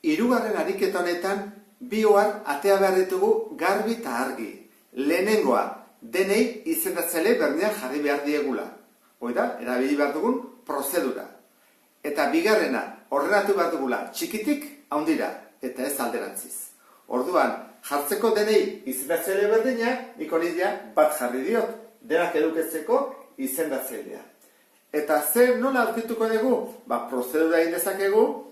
Hirugarren ariketa honetan, bi ohar atea behar ditugu garbi eta argi. Lehenengoa, denei izendatzaile berdinak jarri behar diegula. Hoi da, erabili behar dugun prozedura. Eta bigarrena, ordenatu behar dugula txikitik handira, eta ez alderantziz. Orduan, jartzeko denei izendatzaile berdinak, nik hori bat jarri diot, denak eduketzeko izendatzailea. Eta zer nola aurkituko dugu? Prozedura egin dezakegu,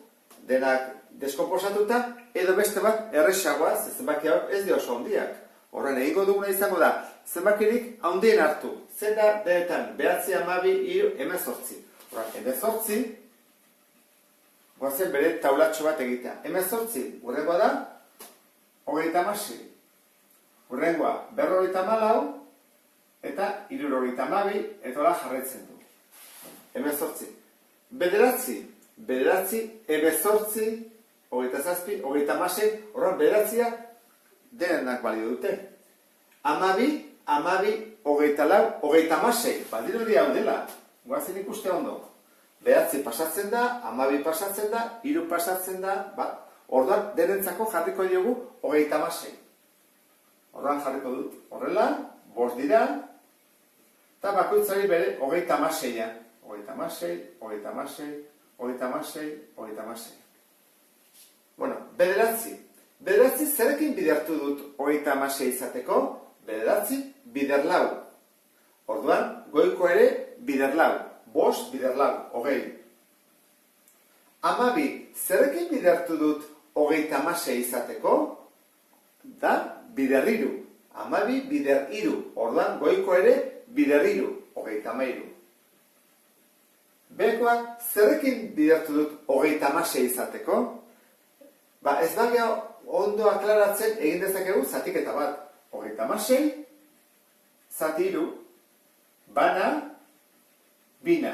denak deskomposatuta, edo beste bat erresagoa, zenbaki hau ez dio oso handiak. Horren egingo duguna izango da, zenbakirik handien hartu. Zer da, denetan, 9, 12, 3, 18. Horren, 18, goazen bere taulatxo bat egitea. 18, hurrengoa da, 36. Hurrengoa, 54, eta 72, eta hola jarraitzen du. 18. Bederatzi, 18, 27, 36, horren bederatzia denenak balio dute. 12, 24, 36, baldiro dira hau dela, guazen ikuste ondo. Bederatzi pasatzen da, 12 pasatzen da, 3 pasatzen da, orduan denentzako jarriko diogu 36. Orduan jarriko dut horrela, 5 dira, eta bakoitzari bere 36a. 36. Bueno, bederatzi. Bederatzi zerekin bidertu dut 36 izateko? Bederatzi biderlau. Orduan, goiko ere biderlau. 5 biderlau, 20. 12 zerekin bidertu dut 36 izateko? Da, biderriru. 12 biderriru. Orduan, goiko ere biderriru, 33. Bekoak, zerekin bidertu dut 36 izateko? Ez baina ondo aklaratzen egin dezakegu zatiketa bat. 36, zati 3, bana, bina.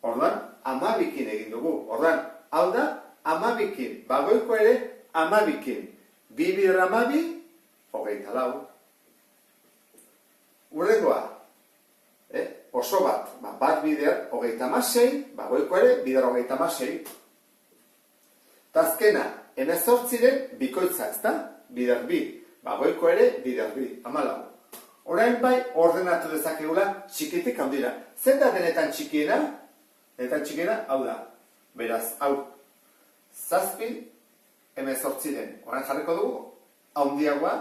Orduan, 12kin egin dugu. Orduan, hau da, 12kin. Bagoiko ere, 12kin. 2 bider 12, 24. Hurrengoa. Oso bat, bat bider 36, bagoiko ere, bider 36. Tazkena, 18 bikoitza, ez da? Bider 2, bagoiko ere, bider 2, 14. Orain bai, ordenatu dezakegula txikitik handira. Zer da denetan txikiena? Denetan txikiena, hau da. Beraz, hau, 7, 18. Orain jarriko dugu, handiagoa,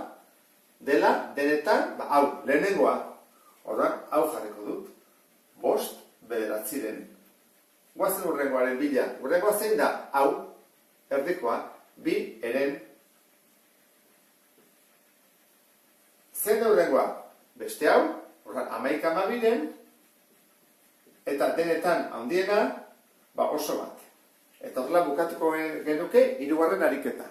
dela, denetan, hau, lehenengoa. Orduan, hau jarriko dut. 5, 9. Guazen hurrengoaren bila. Hurrengoa zein da, hau, erdikoa, 2 eren. Zein da hurrengoa? Beste hau, horren 11, 12, eta denetan handiena, oso bat. Eta horrela bukatuko genuke 3. ariketa.